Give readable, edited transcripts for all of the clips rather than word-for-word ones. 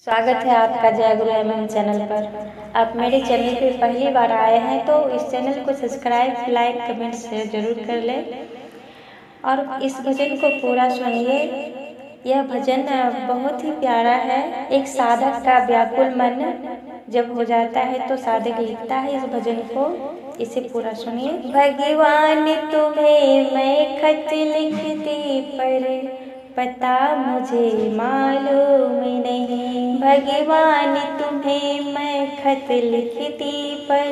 स्वागत है आपका जय गुरु एमएम चैनल पर। आप मेरे चैनल पे पहली बार आए हैं तो इस चैनल को सब्सक्राइब, लाइक, कमेंट, शेयर जरूर कर लें और इस भजन को पूरा सुनिए। यह भजन बहुत ही प्यारा है। एक साधक का व्याकुल मन जब हो जाता है तो साधक लिखता है इस भजन को। इसे पूरा सुनिए। भगवान तुम्हें मैं खत लिखती पर पता मुझे मालूम नहीं। भगवान तुम्हें मैं खत लिखती पर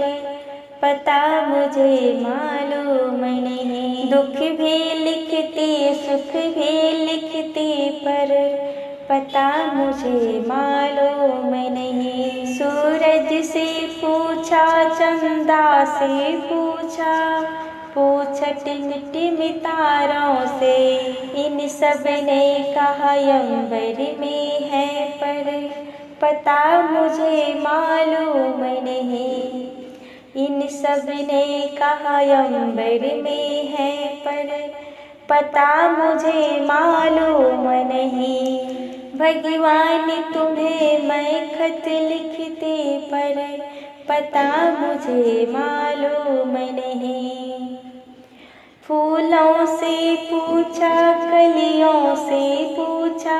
पता मुझे मालूम नहीं। दुख भी लिखती सुख भी लिखती पर पता मुझे मालूम नहीं। सूरज से पूछा, चंदा से पूछा, पूछा टिम तारों से, इन सब ने कहा अंबर में है पर पता मुझे मालूम नहीं। इन सब ने कहा अंबर में है पर पता मुझे मालूम नहीं। भगवान तुम्हें मैं खत लिखती पर पता मुझे मालूम नहीं। फूलों से पूछा, कलियों से पूछा,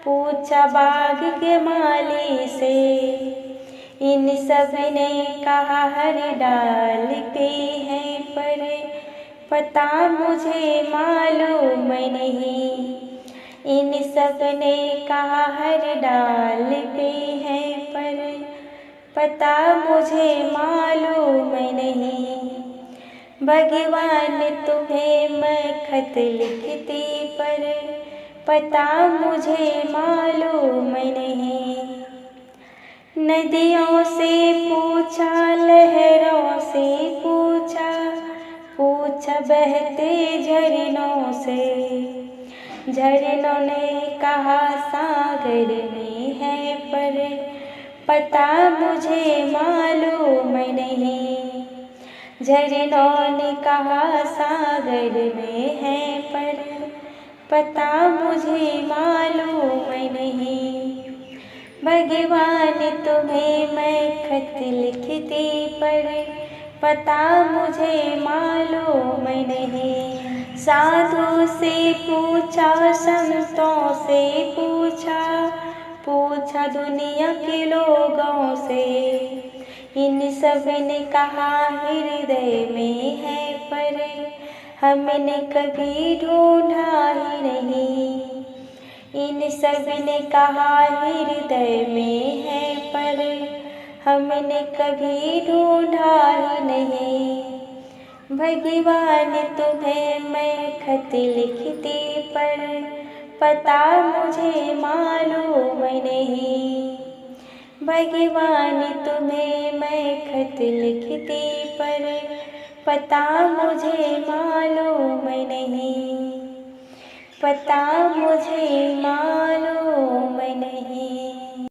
पूछा बाग के माली से, इन सब ने कहा हर डाल पे है पर पता मुझे मालूम नहीं। इन सब ने कहा हर डाल पे है पर पता मुझे मालूम नहीं। भगवान तुम्हें मैं खत लिखती पर पता मुझे मालूम नहीं। नदियों से पूछा, लहरों से पूछा, पूछा बहते झरनों से, झरनों ने कहा सागर में है पर पता मुझे मालूम नहीं। झरनों ने कहा सागर में है पर पता मुझे मालूम नहीं। भगवान तुम्हें मैं खत लिखती पर पता मुझे मालूम नहीं। साधु से पूछा, संतों से पूछा, पूछा दुनिया के लोगों से, इन सब ने कहा हृदय में है पर हमने कभी ढूंढा ही नहीं। इन सब ने कहा हृदय में है पर हमने कभी ढूंढा ही नहीं। भगवान तुम्हें मैं खत लिखती पर पता मुझे मालूम नहीं। भगवान तुम्हें मैं खत लिखती पर पता मुझे मालूम नहीं। पता मुझे मालूम नहीं।